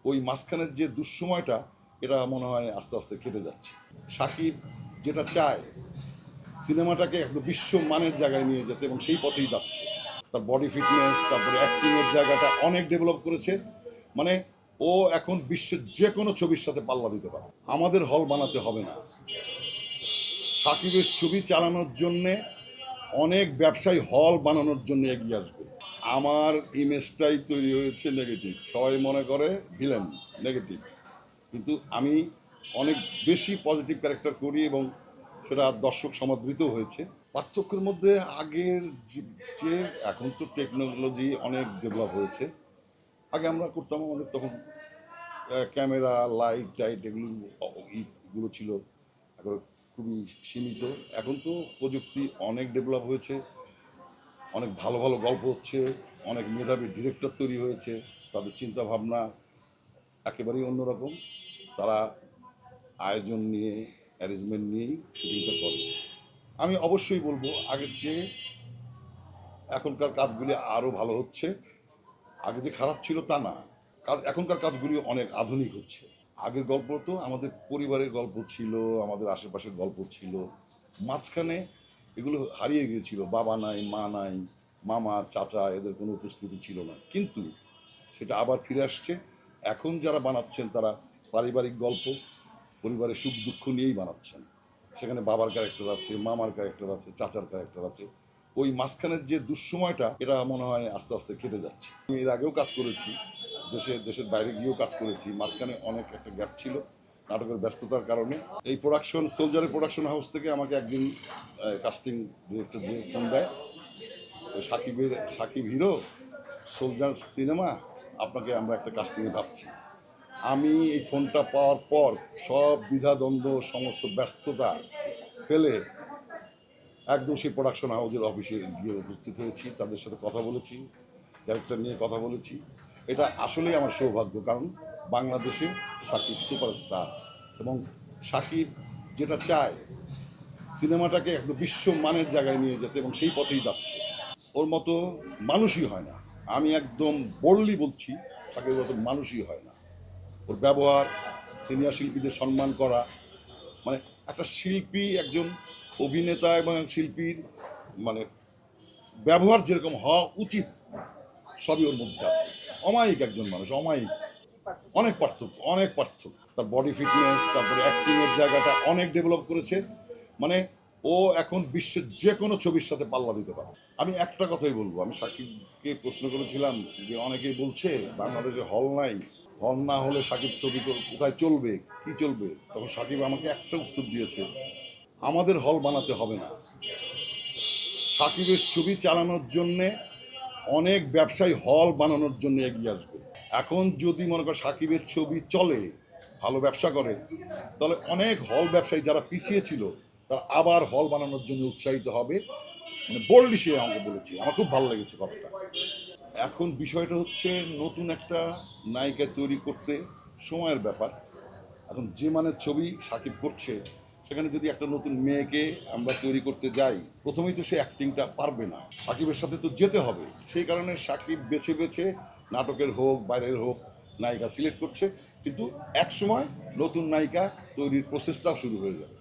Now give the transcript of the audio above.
ওই মাঝখানের যে দুঃসময়টা এটা মনে হয় আস্তে আস্তে কেটে যাচ্ছে। সাকিব যেটা চায় সিনেমাটাকে একদম বিশ্বমানের জায়গায় নিয়ে যেতে এবং সেই পথেই যাচ্ছে। তার বডি ফিটনেস, তারপরে অ্যাক্টিংয়ের জায়গাটা অনেক ডেভেলপ করেছে। মানে ও এখন বিশ্বের যে কোনো ছবির সাথে পাল্লা দিতে পারে। আমাদের হল বানাতে হবে না। সাকিবের ছবি চালানোর জন্যে অনেক ব্যবসায়ী হল বানানোর জন্য এগিয়ে আসবে। আমার ইমেজটাই তৈরি হয়েছে নেগেটিভ, সবাই মনে করে ভিলেন, নেগেটিভ, কিন্তু আমি অনেক বেশি পজিটিভ ক্যারেক্টার করি এবং সেটা দর্শক সমাদৃত হয়েছে। পার্থক্যের মধ্যে আগের যে এখন তো টেকনোলজি অনেক ডেভেলপ হয়েছে। আগে আমরা করতাম, আমাদের তখন ক্যামেরা, লাইট টাইট এগুলো ছিল এখন খুবই সীমিত। এখন তো প্রযুক্তি অনেক ডেভেলপ হয়েছে, অনেক ভালো ভালো গল্প হচ্ছে, অনেক মেধাবী ডিরেক্টর তৈরি হয়েছে, তাদের চিন্তা ভাবনা একেবারেই অন্যরকম। তারা আয়োজন নিয়ে, অ্যারেঞ্জমেন্ট নিয়েই শুটিংটা করে। আমি অবশ্যই বলবো আগের চেয়ে এখনকার কাজগুলি আরও ভালো হচ্ছে। আগে যে খারাপ ছিল তা না, এখনকার কাজগুলি অনেক আধুনিক হচ্ছে। আগের গল্প তো আমাদের পরিবারের গল্প ছিল, আমাদের আশেপাশের গল্প ছিল, মাঝখানে এগুলো হারিয়ে গিয়েছিল। বাবা নাই, মা নাই, মামা, চাচা এদের কোনো উপস্থিতি ছিল না, কিন্তু সেটা আবার ফিরে আসছে। এখন যারা বানাচ্ছেন তারা পারিবারিক গল্প, পরিবারের সুখ দুঃখ নিয়েই বানাচ্ছেন। সেখানে বাবার ক্যারেক্টার আছে, মামার ক্যারেক্টার আছে, চাচার ক্যারেক্টার আছে। ওই মাঝখানের যে দুঃসময়টা এটা মনে হয় আস্তে আস্তে কেটে যাচ্ছে। আমি এর আগেও কাজ করেছি, দেশের বাইরে গিয়েও কাজ করেছি। মাঝখানে অনেক একটা গ্যাপ ছিল নাটকের ব্যস্ততার কারণে। এই প্রোডাকশন, সোলজারের প্রোডাকশন হাউস থেকে আমাকে একদিন কাস্টিং ডিরেক্টর যে ফোন দেয়, ওই সাকিব হিরো, সোলজার সিনেমা, আপনাকে আমরা একটা কাস্টিংয়ে ভাবছি। আমি এই ফোনটা পাওয়ার পর সব দ্বিধাদ্বন্দ্ব, সমস্ত ব্যস্ততা ফেলে একদম সেই প্রোডাকশন হাউসের অফিসে গিয়ে উপস্থিত হয়েছি, তাদের সাথে কথা বলেছি, ক্যারেক্টার নিয়ে কথা বলেছি। এটা আসলেই আমার সৌভাগ্য, কারণ বাংলাদেশে সাকিব সুপারস্টার এবং সাকিব যেটা চায় সিনেমাটাকে একদম বিশ্বমানের জায়গায় নিয়ে যেতে এবং সেই পথেই যাচ্ছে। ওর মতো মানুষই হয় না, আমি একদম বোল্ডলি বলছি, সাকিবের মতো মানুষই হয় না। ওর ব্যবহার, সিনিয়র শিল্পীদের সম্মান করা, মানে একটা শিল্পী, একজন অভিনেতা এবং শিল্পীর মানে ব্যবহার যেরকম হওয়া উচিত সবই ওর মধ্যে আছে। অমায়িক একজন মানুষ, অমায়িক। অনেক পার্থক্য, অনেক পার্থক্য। তার বডি ফিটনেস, তারপরে অ্যাক্টিংয়ের জায়গাটা অনেক ডেভেলপ করেছে। মানে ও এখন বিশ্বের যে কোনো ছবির সাথে পাল্লা দিতে পারে। আমি একটা কথাই বলবো, আমি সাকিবকে প্রশ্ন করেছিলাম যে অনেকেই বলছে বাংলাদেশে হল নাই, হল না হলে সাকিব ছবি কোথায় চলবে, কি চলবে? তখন সাকিব আমাকে একটা উত্তর দিয়েছে, আমাদের হল বানাতে হবে না। সাকিবের ছবি চালানোর জন্যে অনেক ব্যবসায়ী হল বানানোর জন্য এগিয়ে আসবে। এখন যদি মনে কর সাকিবের ছবি চলে, ভালো ব্যবসা করে, তাহলে অনেক হল ব্যবসায়ী যারা পিছিয়ে ছিল তারা আবার হল বানানোর জন্য উৎসাহিত হবে। মানে বোল্ডলি সে আমাকে বলেছে, আমার খুব ভালো লেগেছে কথাটা। এখন বিষয়টা হচ্ছে নতুন একটা নায়িকা তৈরি করতে সময়ের ব্যাপার। এখন যে মানের ছবি সাকিব করছে, সেখানে যদি একটা নতুন মেয়েকে আমরা তৈরি করতে যাই, প্রথমেই তো সে অ্যাক্টিংটা পারবে না, সাকিবের সাথে তো যেতে হবে। সেই কারণে সাকিব বেছে বেছে নাটকের হোক বাইরের হোক নায়িকা সিলেক্ট করছে, কিন্তু এক সময় নতুন নায়িকা তৈরির প্রসেসটাও শুরু হয়ে যাবে।